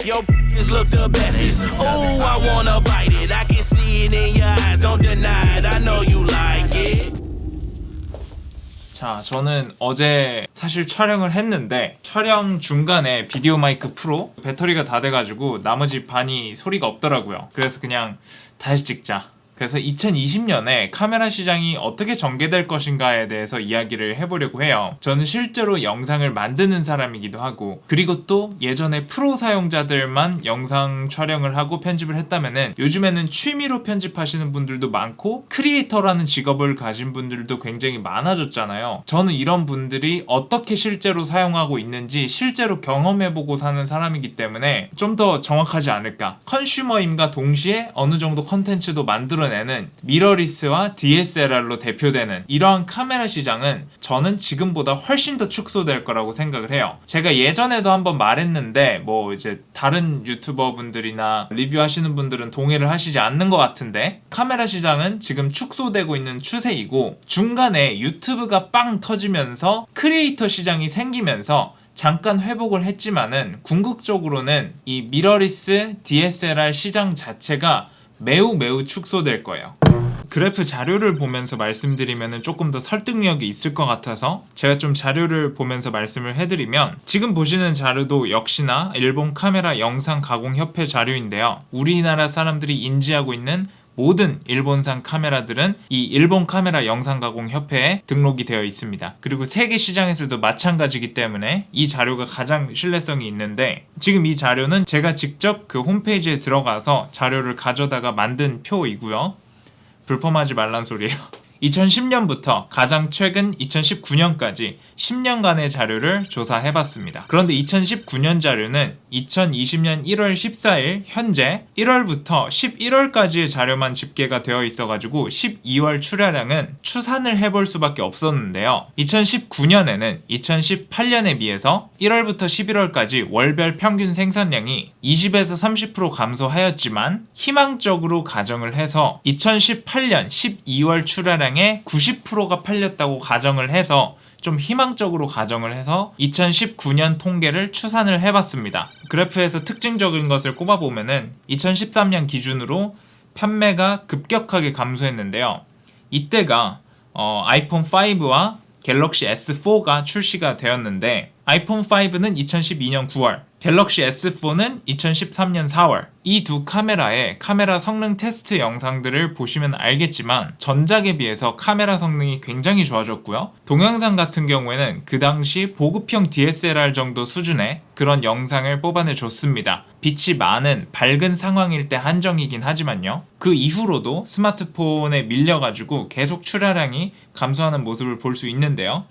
Your is look the bestest. Ooh, I wanna bite it. I can see it in your eyes. Don't deny it. I know you like it. 자, 저는 어제 사실 촬영을 했는데 촬영 중간에 비디오 마이크 프로 배터리가 다 돼가지고 나머지 반이 소리가 없더라고요. 그래서 그냥 다시 찍자. 그래서 2020년에 카메라 시장이 어떻게 전개될 것인가에 대해서 이야기를 해보려고 해요. 저는 실제로 영상을 만드는 사람이기도 하고, 그리고 또 예전에 프로 사용자들만 영상 촬영을 하고 편집을 했다면은 요즘에는 취미로 편집하시는 분들도 많고 크리에이터라는 직업을 가진 분들도 굉장히 많아졌잖아요. 저는 이런 분들이 어떻게 실제로 사용하고 있는지 실제로 경험해보고 사는 사람이기 때문에 좀 더 정확하지 않을까. 컨슈머임과 동시에 어느 정도 컨텐츠도 만들어내는 미러리스와 DSLR로 대표되는 이러한 카메라 시장은 저는 지금보다 훨씬 더 축소될 거라고 생각을 해요. 제가 예전에도 한번 말했는데 뭐 이제 다른 유튜버 분들이나 리뷰하시는 분들은 동의를 하시지 않는 것 같은데, 카메라 시장은 지금 축소되고 있는 추세이고 중간에 유튜브가 빵 터지면서 크리에이터 시장이 생기면서 잠깐 회복을 했지만은 궁극적으로는 이 미러리스 DSLR 시장 자체가 매우 축소될 거예요. 그래프 자료를 보면서 말씀드리면 조금 더 설득력이 있을 것 같아서 제가 좀 자료를 보면서 말씀을 해드리면, 지금 보시는 자료도 역시나 일본 카메라 영상 가공 협회 자료인데요. 우리나라 사람들이 인지하고 있는 모든 일본산 카메라들은 이 일본 카메라 영상 가공 협회에 등록이 되어 있습니다. 그리고 세계 시장에서도 마찬가지이기 때문에 이 자료가 가장 신뢰성이 있는데, 지금 이 자료는 제가 직접 그 홈페이지에 들어가서 자료를 가져다가 만든 표이고요. 불펌하지 말란 소리예요. 2010년부터 가장 최근 2019년까지 10년간의 자료를 조사해봤습니다. 그런데 2019년 자료는 2020년 1월 14일 현재 1월부터 11월까지의 자료만 집계가 되어 있어가지고 12월 출하량은 추산을 해볼 수밖에 없었는데요. 2019년에는 2018년에 비해서 1월부터 11월까지 월별 평균 생산량이 20에서 30% 감소하였지만 희망적으로 가정을 해서 2018년 12월 출하량의 90%가 팔렸다고 가정을 해서, 좀 희망적으로 가정을 해서 2019년 통계를 추산을 해봤습니다. 그래프에서 특징적인 것을 꼽아보면은 2013년 기준으로 판매가 급격하게 감소했는데요. 이때가 아이폰 5와 갤럭시 S4가 출시가 되었는데, 아이폰 5는 2012년 9월, 갤럭시 S4는 2013년 4월. 이 두 카메라의 카메라 성능 테스트 영상들을 보시면 알겠지만 전작에 비해서 카메라 성능이 굉장히 좋아졌고요. 동영상 같은 경우에는 그 당시 보급형 DSLR 정도 수준의 그런 영상을 뽑아내줬습니다. 빛이 많은 밝은 상황일 때 한정이긴 하지만요. 그 이후로도 스마트폰에 밀려가지고 계속 출하량이 감소하는 모습을 볼 수 있는데요.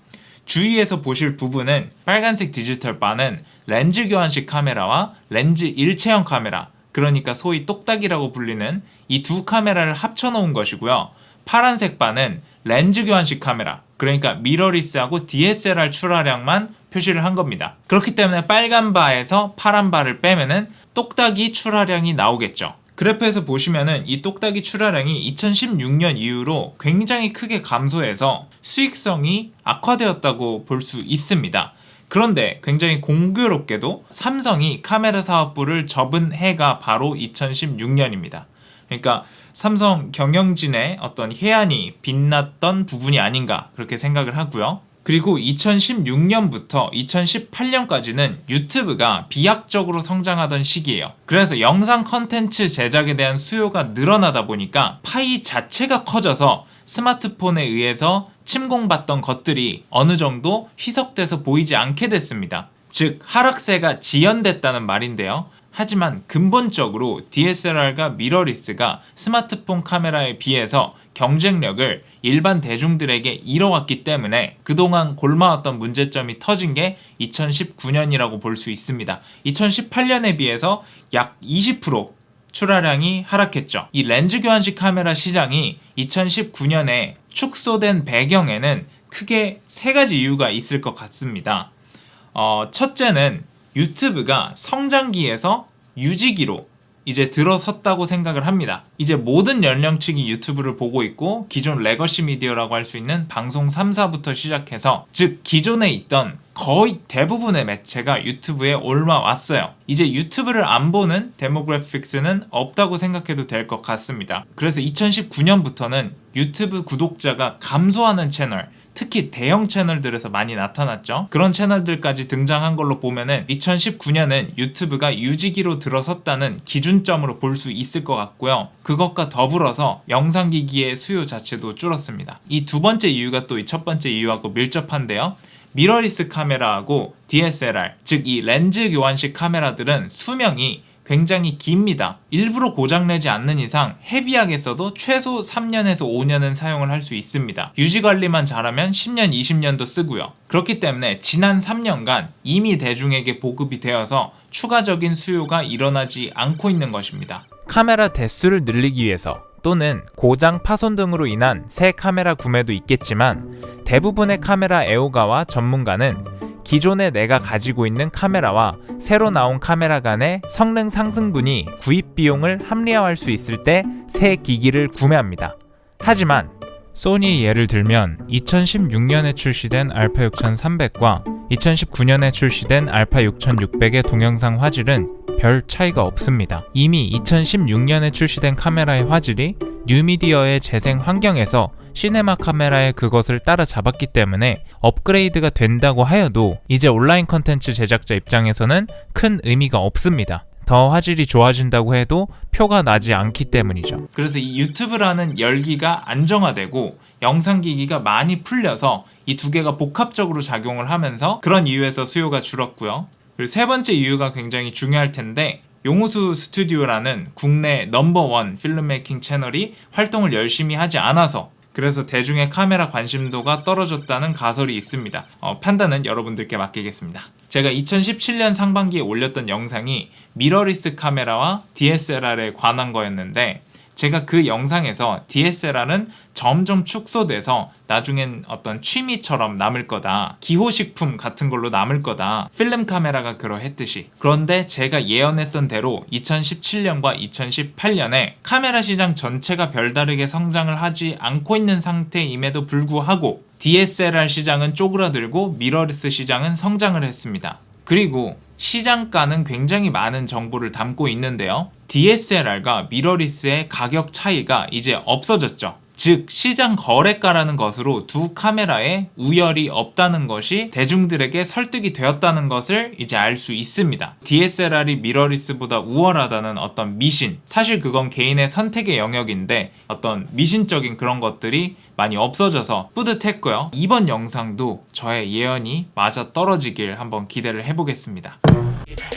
주위에서 보실 부분은 빨간색 디지털 바는 렌즈 교환식 카메라와 렌즈 일체형 카메라, 그러니까 소위 똑딱이라고 불리는 이 두 카메라를 합쳐놓은 것이고요. 파란색 바는 렌즈 교환식 카메라, 그러니까 미러리스하고 DSLR 출하량만 표시를 한 겁니다. 그렇기 때문에 빨간 바에서 파란 바를 빼면은 똑딱이 출하량이 나오겠죠. 그래프에서 보시면은 이 똑딱이 출하량이 2016년 이후로 굉장히 크게 감소해서 수익성이 악화되었다고 볼 수 있습니다. 그런데 굉장히 공교롭게도 삼성이 카메라 사업부를 접은 해가 바로 2016년입니다. 그러니까 삼성 경영진의 어떤 해안이 빛났던 부분이 아닌가 그렇게 생각을 하고요. 그리고 2016년부터 2018년까지는 유튜브가 비약적으로 성장하던 시기예요. 그래서 영상 컨텐츠 제작에 대한 수요가 늘어나다 보니까 파이 자체가 커져서 스마트폰에 의해서 침공받던 것들이 어느 정도 희석돼서 보이지 않게 됐습니다. 즉 하락세가 지연됐다는 말인데요. 하지만 근본적으로 DSLR과 미러리스가 스마트폰 카메라에 비해서 경쟁력을 일반 대중들에게 잃어왔기 때문에 그동안 골마왔던 문제점이 터진 게 2019년이라고 볼 수 있습니다. 2018년에 비해서 약 20% 출하량이 하락했죠. 이 렌즈 교환식 카메라 시장이 2019년에 축소된 배경에는 크게 세 가지 이유가 있을 것 같습니다. 첫째는 유튜브가 성장기에서 유지기로 이제 들어섰다고 생각을 합니다. 이제 모든 연령층이 유튜브를 보고 있고 기존 레거시 미디어라고 할 수 있는 방송 3사부터 시작해서 즉 기존에 있던 거의 대부분의 매체가 유튜브에 올라왔어요. 이제 유튜브를 안 보는 데모그래픽스는 없다고 생각해도 될 것 같습니다. 그래서 2019년부터는 유튜브 구독자가 감소하는 채널, 특히 대형 채널들에서 많이 나타났죠. 그런 채널들까지 등장한 걸로 보면은 2019년은 유튜브가 유지기로 들어섰다는 기준점으로 볼 수 있을 것 같고요. 그것과 더불어서 영상기기의 수요 자체도 줄었습니다. 이 두 번째 이유가 또 이 첫 번째 이유하고 밀접한데요. 미러리스 카메라하고 DSLR, 즉 이 렌즈 교환식 카메라들은 수명이 굉장히 깁니다. 일부러 고장내지 않는 이상 헤비하게 써도 최소 3년에서 5년은 사용을 할 수 있습니다. 유지관리만 잘하면 10년, 20년도 쓰고요. 그렇기 때문에 지난 3년간 이미 대중에게 보급이 되어서 추가적인 수요가 일어나지 않고 있는 것입니다. 카메라 대수를 늘리기 위해서 또는 고장 파손 등으로 인한 새 카메라 구매도 있겠지만 대부분의 카메라 애호가와 전문가는 기존에 내가 가지고 있는 카메라와 새로 나온 카메라 간의 성능 상승분이 구입 비용을 합리화할 수 있을 때 새 기기를 구매합니다. 하지만 소니의 예를 들면 2016년에 출시된 알파 6300과 2019년에 출시된 알파 6600의 동영상 화질은 별 차이가 없습니다. 이미 2016년에 출시된 카메라의 화질이 뉴미디어의 재생 환경에서 시네마 카메라의 그것을 따라잡았기 때문에 업그레이드가 된다고 하여도 이제 온라인 컨텐츠 제작자 입장에서는 큰 의미가 없습니다. 더 화질이 좋아진다고 해도 표가 나지 않기 때문이죠. 그래서 이 유튜브라는 열기가 안정화되고 영상기기가 많이 풀려서 이 두 개가 복합적으로 작용을 하면서 그런 이유에서 수요가 줄었고요. 그리고 세 번째 이유가 굉장히 중요할 텐데 용우수 스튜디오라는 국내 넘버원 필름메이킹 채널이 활동을 열심히 하지 않아서 그래서 대중의 카메라 관심도가 떨어졌다는 가설이 있습니다. 판단은 여러분들께 맡기겠습니다. 제가 2017년 상반기에 올렸던 영상이 미러리스 카메라와 DSLR에 관한 거였는데 제가 그 영상에서 DSLR은 점점 축소돼서 나중엔 어떤 취미처럼 남을 거다. 기호식품 같은 걸로 남을 거다. 필름 카메라가 그러했듯이. 그런데 제가 예언했던 대로 2017년과 2018년에 카메라 시장 전체가 별다르게 성장을 하지 않고 있는 상태임에도 불구하고 DSLR 시장은 쪼그라들고 미러리스 시장은 성장을 했습니다. 그리고 시장가는 굉장히 많은 정보를 담고 있는데요. DSLR과 미러리스의 가격 차이가 이제 없어졌죠. 즉 시장 거래가라는 것으로 두 카메라에 우열이 없다는 것이 대중들에게 설득이 되었다는 것을 이제 알 수 있습니다. DSLR이 미러리스보다 우월하다는 어떤 미신, 사실 그건 개인의 선택의 영역인데 어떤 미신적인 그런 것들이 많이 없어져서 뿌듯했고요. 이번 영상도 저의 예언이 맞아 떨어지길 한번 기대를 해보겠습니다.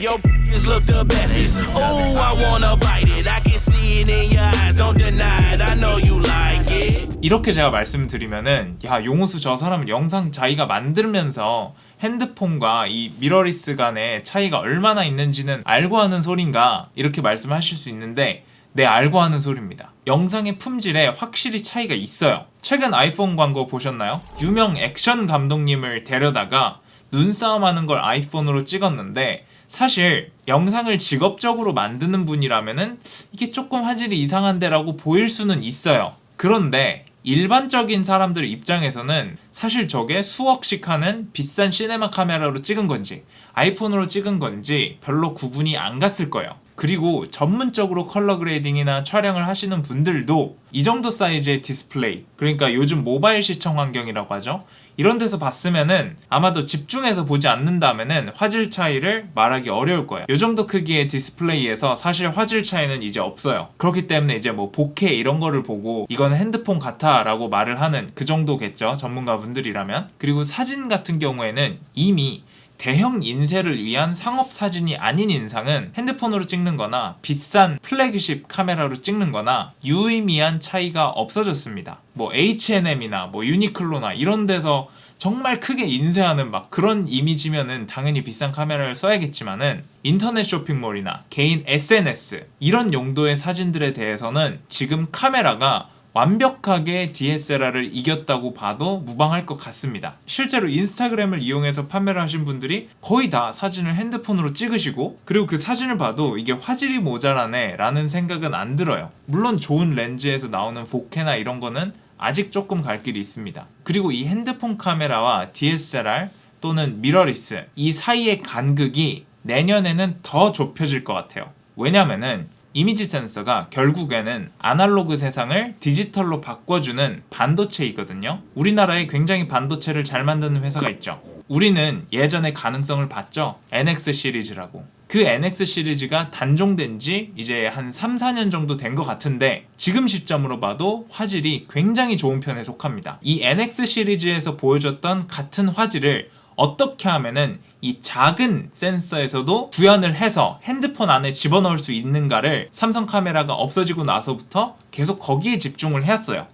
Your look the bestest. Oh, I wanna bite it. I can see it in your eyes. Don't deny it. I know you like it. 이렇게 제가 말씀드리면은 야 용우수 저 사람은 영상 자기가 만들면서 핸드폰과 이 미러리스 간의 차이가 얼마나 있는지는 알고 하는 소린가 이렇게 말씀하실 수 있는데 네, 알고 하는 소리입니다. 영상의 품질에 확실히 차이가 있어요. 최근 아이폰 광고 보셨나요? 유명 액션 감독님을 데려다가 눈싸움하는 걸 아이폰으로 찍었는데 사실 영상을 직업적으로 만드는 분이라면은 이게 조금 화질이 이상한데 라고 보일 수는 있어요. 그런데 일반적인 사람들 입장에서는 사실 저게 수억씩 하는 비싼 시네마 카메라로 찍은 건지 아이폰으로 찍은 건지 별로 구분이 안 갔을 거예요. 그리고 전문적으로 컬러 그레이딩이나 촬영을 하시는 분들도 이 정도 사이즈의 디스플레이, 그러니까 요즘 모바일 시청 환경이라고 하죠. 이런 데서 봤으면은 아마도 집중해서 보지 않는다면은 화질 차이를 말하기 어려울 거예요. 이 정도 크기의 디스플레이에서 사실 화질 차이는 이제 없어요. 그렇기 때문에 이제 뭐 4K 이런 거를 보고 이건 핸드폰 같아 라고 말을 하는 그 정도겠죠, 전문가분들이라면. 그리고 사진 같은 경우에는 이미 대형 인쇄를 위한 상업 사진이 아닌 인상은 핸드폰으로 찍는 거나 비싼 플래그십 카메라로 찍는 거나 유의미한 차이가 없어졌습니다. 뭐 H&M이나 뭐 유니클로나 이런 데서 정말 크게 인쇄하는 막 그런 이미지면은 당연히 비싼 카메라를 써야겠지만은 인터넷 쇼핑몰이나 개인 SNS 이런 용도의 사진들에 대해서는 지금 카메라가 완벽하게 DSLR을 이겼다고 봐도 무방할 것 같습니다. 실제로 인스타그램을 이용해서 판매를 하신 분들이 거의 다 사진을 핸드폰으로 찍으시고, 그리고 그 사진을 봐도 이게 화질이 모자라네 라는 생각은 안 들어요. 물론 좋은 렌즈에서 나오는 4K나 이런 거는 아직 조금 갈 길이 있습니다. 그리고 이 핸드폰 카메라와 DSLR 또는 미러리스 이 사이의 간극이 내년에는 더 좁혀질 것 같아요. 왜냐면은 이미지 센서가 결국에는 아날로그 세상을 디지털로 바꿔주는 반도체이거든요. 우리나라에 굉장히 반도체를 잘 만드는 회사가 있죠. 우리는 예전에 가능성을 봤죠. NX 시리즈라고. 그 NX 시리즈가 단종된 지 이제 한 3-4년 정도 된 것 같은데, 지금 시점으로 봐도 화질이 굉장히 좋은 편에 속합니다. 이 NX 시리즈에서 보여줬던 같은 화질을 어떻게 하면은 이 작은 센서에서도 구현을 해서 핸드폰 안에 집어넣을 수 있는가를 삼성 카메라가 없어지고 나서부터 계속 거기에 집중을 했어요.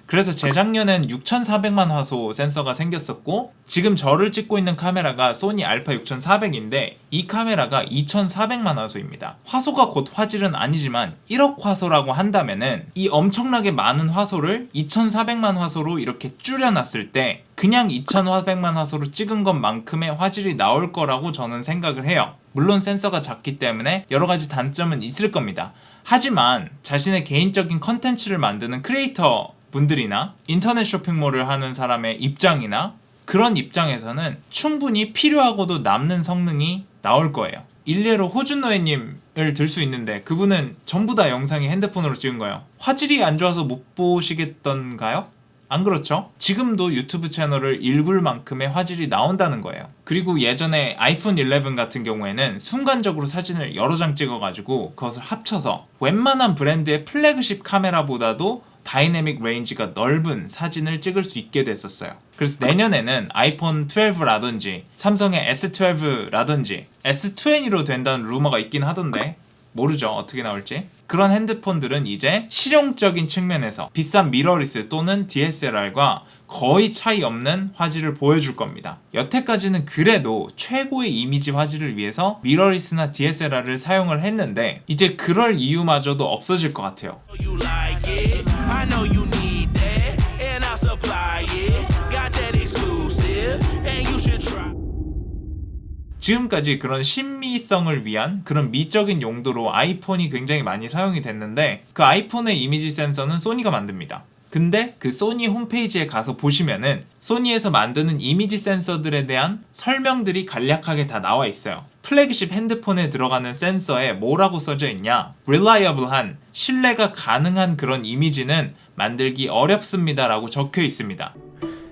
그래서 재작년엔 6400만 화소 센서가 생겼었고, 지금 저를 찍고 있는 카메라가 소니 알파 6400인데 이 카메라가 2400만 화소입니다. 화소가 곧 화질은 아니지만 1억 화소라고 한다면은 이 엄청나게 많은 화소를 2400만 화소로 이렇게 줄여놨을 때 그냥 2400만 화소로 찍은 것만큼의 화질이 나올 거라고 저는 생각을 해요. 물론 센서가 작기 때문에 여러 가지 단점은 있을 겁니다. 하지만 자신의 개인적인 컨텐츠를 만드는 크리에이터 분들이나 인터넷 쇼핑몰을 하는 사람의 입장이나 그런 입장에서는 충분히 필요하고도 남는 성능이 나올 거예요. 일례로 호준노예님을 들 수 있는데 그분은 전부 다 영상이 핸드폰으로 찍은 거예요. 화질이 안 좋아서 못 보시겠던가요? 안 그렇죠? 지금도 유튜브 채널을 일굴 만큼의 화질이 나온다는 거예요. 그리고 예전에 아이폰 11 같은 경우에는 순간적으로 사진을 여러 장 찍어가지고 그것을 합쳐서 웬만한 브랜드의 플래그십 카메라보다도 다이내믹 레인지가 넓은 사진을 찍을 수 있게 됐었어요. 그래서 내년에는 아이폰 12라든지 삼성의 S12라든지 S20로 된다는 루머가 있긴 하던데 모르죠, 어떻게 나올지. 그런 핸드폰들은 이제 실용적인 측면에서 비싼 미러리스 또는 DSLR과 거의 차이 없는 화질을 보여줄 겁니다. 여태까지는 그래도 최고의 이미지 화질을 위해서 미러리스나 DSLR을 사용을 했는데 이제 그럴 이유마저도 없어질 것 같아요. You like it, I know you need that, and I'll supply it. Got that exclusive, and you should try. 지금까지 그런 신미성을 위한 그런 미적인 용도로 아이폰이 굉장히 많이 사용이 됐는데 그 아이폰의 이미지 센서는 소니가 만듭니다. 근데 그 소니 홈페이지에 가서 보시면은 소니에서 만드는 이미지 센서들에 대한 설명들이 간략하게 다 나와 있어요. 플래그십 핸드폰에 들어가는 센서에 뭐라고 써져 있냐? reliable한, 신뢰가 가능한 그런 이미지는 만들기 어렵습니다 라고 적혀 있습니다.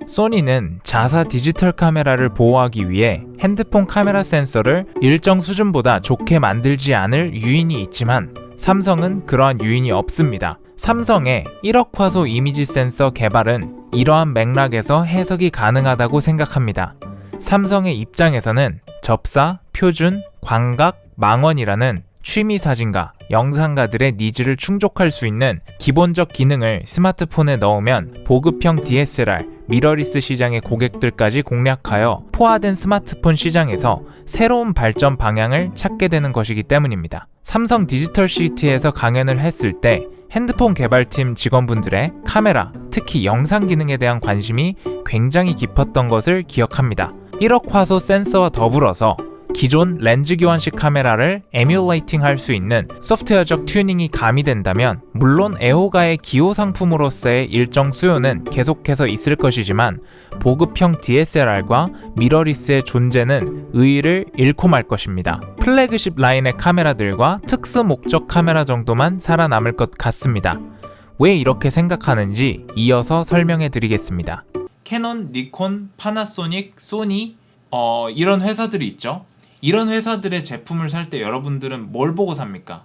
소니는 자사 디지털 카메라를 보호하기 위해 핸드폰 카메라 센서를 일정 수준보다 좋게 만들지 않을 유인이 있지만 삼성은 그러한 유인이 없습니다. 삼성의 1억 화소 이미지 센서 개발은 이러한 맥락에서 해석이 가능하다고 생각합니다. 삼성의 입장에서는 접사, 표준, 광각, 망원이라는 취미 사진가, 영상가들의 니즈를 충족할 수 있는 기본적 기능을 스마트폰에 넣으면 보급형 DSLR, 미러리스 시장의 고객들까지 공략하여 포화된 스마트폰 시장에서 새로운 발전 방향을 찾게 되는 것이기 때문입니다. 삼성 디지털 시티에서 강연을 했을 때 핸드폰 개발팀 직원분들의 카메라, 특히 영상 기능에 대한 관심이 굉장히 깊었던 것을 기억합니다. 1억 화소 센서와 더불어서 기존 렌즈 교환식 카메라를 에뮬레이팅 할 수 있는 소프트웨어적 튜닝이 가미된다면 물론 애호가의 기호 상품으로서의 일정 수요는 계속해서 있을 것이지만 보급형 DSLR과 미러리스의 존재는 의의를 잃고 말 것입니다. 플래그십 라인의 카메라들과 특수 목적 카메라 정도만 살아남을 것 같습니다. 왜 이렇게 생각하는지 이어서 설명해 드리겠습니다. 캐논, 니콘, 파나소닉, 소니 이런 회사들이 있죠. 이런 회사들의 제품을 살 때 여러분들은 뭘 보고 삽니까?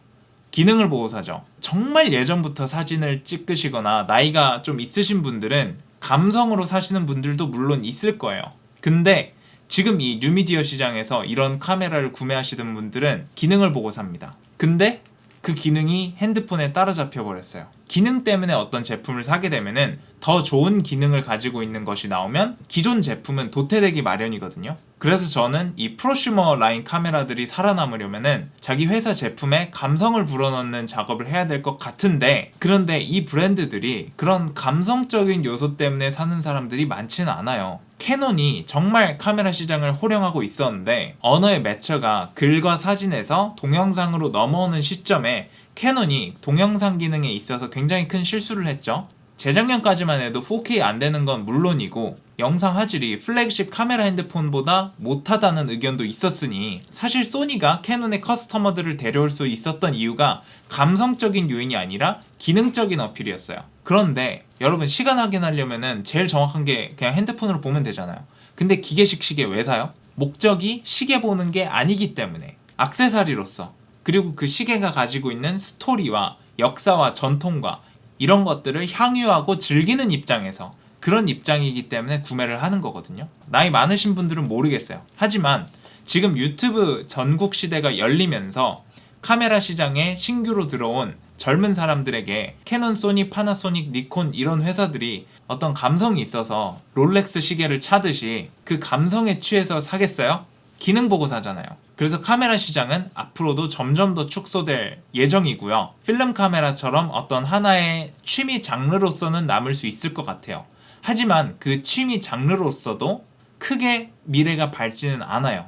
기능을 보고 사죠. 정말 예전부터 사진을 찍으시거나 나이가 좀 있으신 분들은 감성으로 사시는 분들도 물론 있을 거예요. 근데 지금 이 뉴미디어 시장에서 이런 카메라를 구매하시는 분들은 기능을 보고 삽니다. 근데 그 기능이 핸드폰에 따라잡혀 버렸어요. 기능 때문에 어떤 제품을 사게 되면은 더 더 좋은 기능을 가지고 있는 것이 나오면 기존 제품은 도태되기 마련이거든요. 그래서 저는 이 프로슈머 라인 카메라들이 살아남으려면은 자기 회사 제품에 감성을 불어넣는 작업을 해야 될 것 같은데, 그런데 이 브랜드들이 그런 감성적인 요소 때문에 사는 사람들이 많지는 않아요. 캐논이 정말 카메라 시장을 호령하고 있었는데 언어의 매처가 글과 사진에서 동영상으로 넘어오는 시점에 캐논이 동영상 기능에 있어서 굉장히 큰 실수를 했죠. 재작년까지만 해도 4K 안 되는 건 물론이고 영상 화질이 플래그십 카메라 핸드폰보다 못하다는 의견도 있었으니, 사실 소니가 캐논의 커스터머들을 데려올 수 있었던 이유가 감성적인 요인이 아니라 기능적인 어필이었어요. 그런데 여러분, 시간 확인하려면은 제일 정확한 게 그냥 핸드폰으로 보면 되잖아요. 근데 기계식 시계 왜 사요? 목적이 시계 보는 게 아니기 때문에, 액세서리로서, 그리고 그 시계가 가지고 있는 스토리와 역사와 전통과 이런 것들을 향유하고 즐기는 입장에서, 그런 입장이기 때문에 구매를 하는 거거든요. 나이 많으신 분들은 모르겠어요. 하지만 지금 유튜브 전국 시대가 열리면서 카메라 시장에 신규로 들어온 젊은 사람들에게 캐논, 소니, 파나소닉, 니콘 이런 회사들이 어떤 감성이 있어서 롤렉스 시계를 차듯이 그 감성에 취해서 사겠어요? 기능 보고 사잖아요. 그래서 카메라 시장은 앞으로도 점점 더 축소될 예정이고요. 필름 카메라처럼 어떤 하나의 취미 장르로서는 남을 수 있을 것 같아요. 하지만 그 취미 장르로서도 크게 미래가 밝지는 않아요.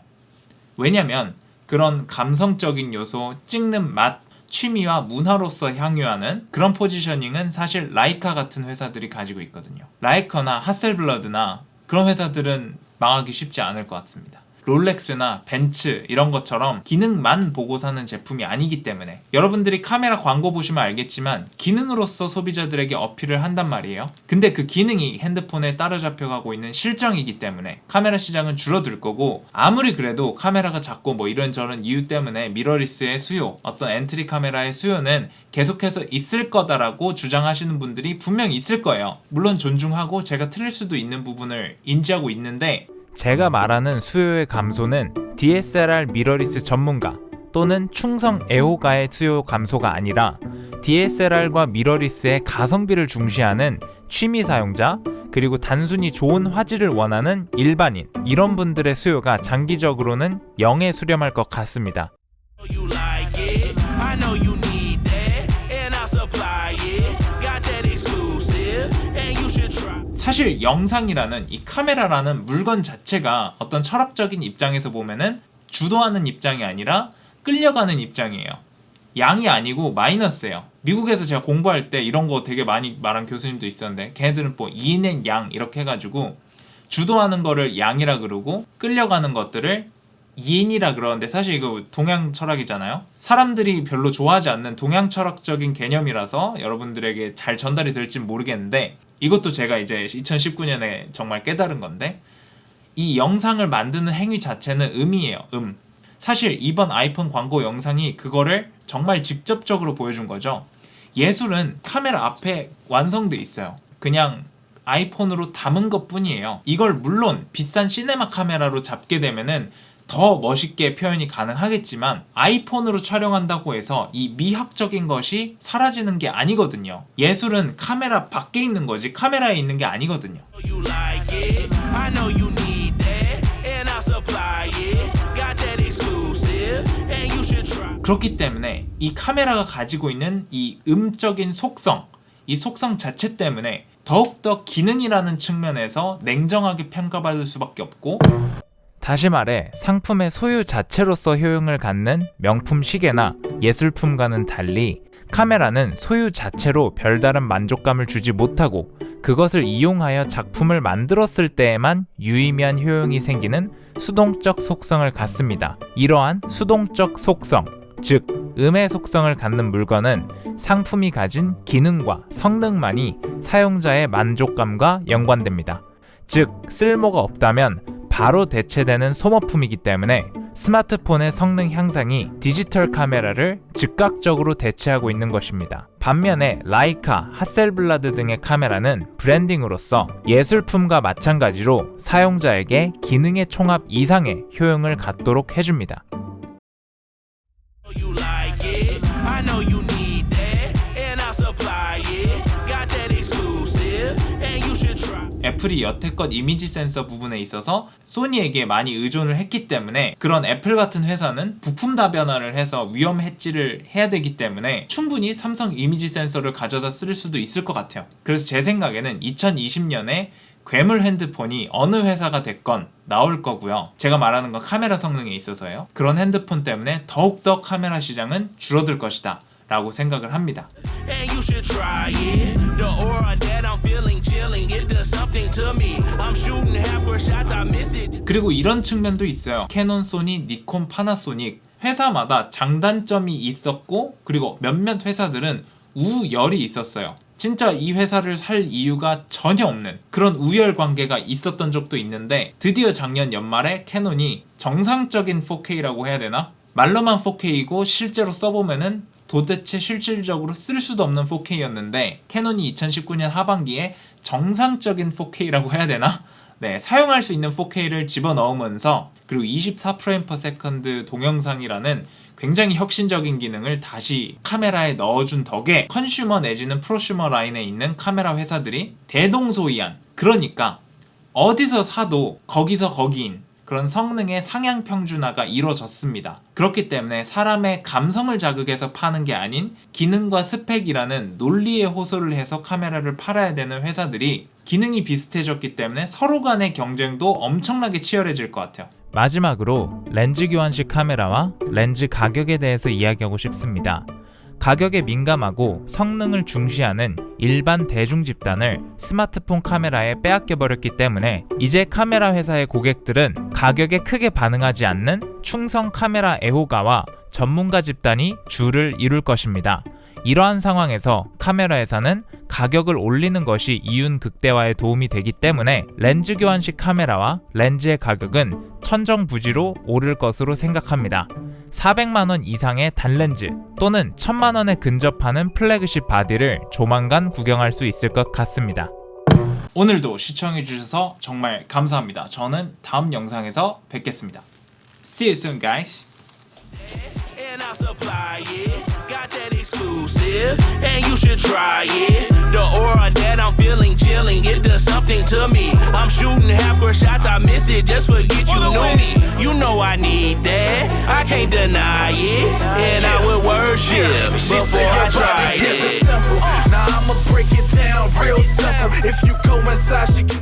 왜냐면 그런 감성적인 요소, 찍는 맛, 취미와 문화로서 향유하는 그런 포지셔닝은 사실 라이카 같은 회사들이 가지고 있거든요. 라이커나 하셀블러드나 그런 회사들은 망하기 쉽지 않을 것 같습니다. 롤렉스나 벤츠 이런 것처럼 기능만 보고 사는 제품이 아니기 때문에, 여러분들이 카메라 광고 보시면 알겠지만 기능으로서 소비자들에게 어필을 한단 말이에요. 근데 그 기능이 핸드폰에 따라잡혀가고 있는 실정이기 때문에 카메라 시장은 줄어들 거고, 아무리 그래도 카메라가 작고 뭐 이런저런 이유 때문에 미러리스의 수요, 어떤 엔트리 카메라의 수요는 계속해서 있을 거다라고 주장하시는 분들이 분명히 있을 거예요. 물론 존중하고 제가 틀릴 수도 있는 부분을 인지하고 있는데, 제가 말하는 수요의 감소는 DSLR 미러리스 전문가 또는 충성 애호가의 수요 감소가 아니라 DSLR과 미러리스의 가성비를 중시하는 취미 사용자, 그리고 단순히 좋은 화질을 원하는 일반인, 이런 분들의 수요가 장기적으로는 0에 수렴할 것 같습니다. You like it, I know you need that, and I'll supply it. Got that exclusive, and you should try. 사실 영상이라는 이 카메라라는 물건 자체가 어떤 철학적인 입장에서 보면은 주도하는 입장이 아니라 끌려가는 입장이에요. 양이 아니고 마이너스예요. 미국에서 제가 공부할 때 이런 거 되게 많이 말한 교수님도 있었는데, 걔네들은 뭐 인앤 양 이렇게 해가지고 주도하는 거를 양이라 그러고 끌려가는 것들을 인이라 그러는데, 사실 이거 동양 철학이잖아요. 사람들이 별로 좋아하지 않는 동양 철학적인 개념이라서 여러분들에게 잘 전달이 될진 모르겠는데, 이것도 제가 이제 2019년에 정말 깨달은 건데, 이 영상을 만드는 행위 자체는 음이에요. 사실 이번 아이폰 광고 영상이 그거를 정말 직접적으로 보여준 거죠. 예술은 카메라 앞에 완성돼 있어요. 그냥 아이폰으로 담은 것 뿐이에요. 이걸 물론 비싼 시네마 카메라로 잡게 되면은 더 멋있게 표현이 가능하겠지만, 아이폰으로 촬영한다고 해서 이 미학적인 것이 사라지는 게 아니거든요. 예술은 카메라 밖에 있는 거지 카메라에 있는 게 아니거든요. You like it, I know you need that, and I'll supply it. Got that exclusive, and you should try. 그렇기 때문에 이 카메라가 가지고 있는 이 음적인 속성, 이 속성 자체 때문에 더욱더 기능이라는 측면에서 냉정하게 평가받을 수밖에 없고, 다시 말해 상품의 소유 자체로서 효용을 갖는 명품 시계나 예술품과는 달리 카메라는 소유 자체로 별다른 만족감을 주지 못하고, 그것을 이용하여 작품을 만들었을 때에만 유의미한 효용이 생기는 수동적 속성을 갖습니다. 이러한 수동적 속성, 즉 음의 속성을 갖는 물건은 상품이 가진 기능과 성능만이 사용자의 만족감과 연관됩니다. 즉 쓸모가 없다면 바로 대체되는 소모품이기 때문에 스마트폰의 성능 향상이 디지털 카메라를 즉각적으로 대체하고 있는 것입니다. 반면에 라이카, 하셀블라드 등의 카메라는 브랜딩으로서 예술품과 마찬가지로 사용자에게 기능의 총합 이상의 효용을 갖도록 해줍니다. You like it, I know you need that, and I'll supply it. Got that exclusive, and 애플이 여태껏 이미지 센서 부분에 있어서 소니에게 많이 의존을 했기 때문에 그런 애플 같은 회사는 부품 다변화를 해서 위험 해지를 해야 되기 때문에 충분히 삼성 이미지 센서를 가져다 쓸 수도 있을 것 같아요. 그래서 제 생각에는 2020년에 괴물 핸드폰이 어느 회사가 됐건 나올 거고요. 제가 말하는 건 카메라 성능에 있어서요. 그런 핸드폰 때문에 더욱더 카메라 시장은 줄어들 것이다 라고 생각을 합니다. And you should try it. The aura that I'm feeling chilling, it does something to me. I'm shooting half-court shots, I miss it. 그리고 이런 측면도 있어요. 캐논, 소니, 니콘, 파나소닉 회사마다 장단점이 있었고 그리고 몇몇 회사들은 우열이 있었어요. 진짜 이 회사를 살 이유가 전혀 없는 그런 우열 관계가 있었던 적도 있는데 드디어 작년 연말에 캐논이 정상적인 4K라고 해야 되나? 말로만 4K이고 실제로 써보면은 도대체 실질적으로 쓸 수도 없는 4K였는데 캐논이 2019년 하반기에 정상적인 4K라고 해야 되나? 네, 사용할 수 있는 4K를 집어넣으면서 그리고 24프레임/세컨드 동영상이라는 굉장히 혁신적인 기능을 다시 카메라에 넣어준 덕에 컨슈머 내지는 프로슈머 라인에 있는 카메라 회사들이 대동소이한, 그러니까 어디서 사도 거기서 거기인 그런 성능의 상향 평준화가 이루어졌습니다. 그렇기 때문에 사람의 감성을 자극해서 파는 게 아닌 기능과 스펙이라는 논리에 호소를 해서 카메라를 팔아야 되는 회사들이 기능이 비슷해졌기 때문에 서로 간의 경쟁도 엄청나게 치열해질 것 같아요. 마지막으로 렌즈 교환식 카메라와 렌즈 가격에 대해서 이야기하고 싶습니다. 가격에 민감하고 성능을 중시하는 일반 대중 집단을 스마트폰 카메라에 빼앗겨버렸기 때문에 이제 카메라 회사의 고객들은 가격에 크게 반응하지 않는 충성 카메라 애호가와 전문가 집단이 주를 이룰 것입니다. 이러한 상황에서 카메라 회사는 가격을 올리는 것이 이윤 극대화에 도움이 되기 때문에 렌즈 교환식 카메라와 렌즈의 가격은 천정부지로 오를 것으로 생각합니다. 400만원 이상의 단렌즈 또는 1000만원에 근접하는 플래그십 바디를 조만간 구경할 수 있을 것 같습니다. 오늘도 시청해주셔서 정말 감사합니다. 저는 다음 영상에서 뵙겠습니다. See you soon, guys. And I'll supply it. Got that exclusive, and you should try it. The aura that I'm feeling chilling, it does something to me. I'm shooting half-court shots, I miss it, just forget you knew me. You know I need that, I can't deny it. And I would worship before I try it. Now I'ma break it down real simple. If you go inside, she can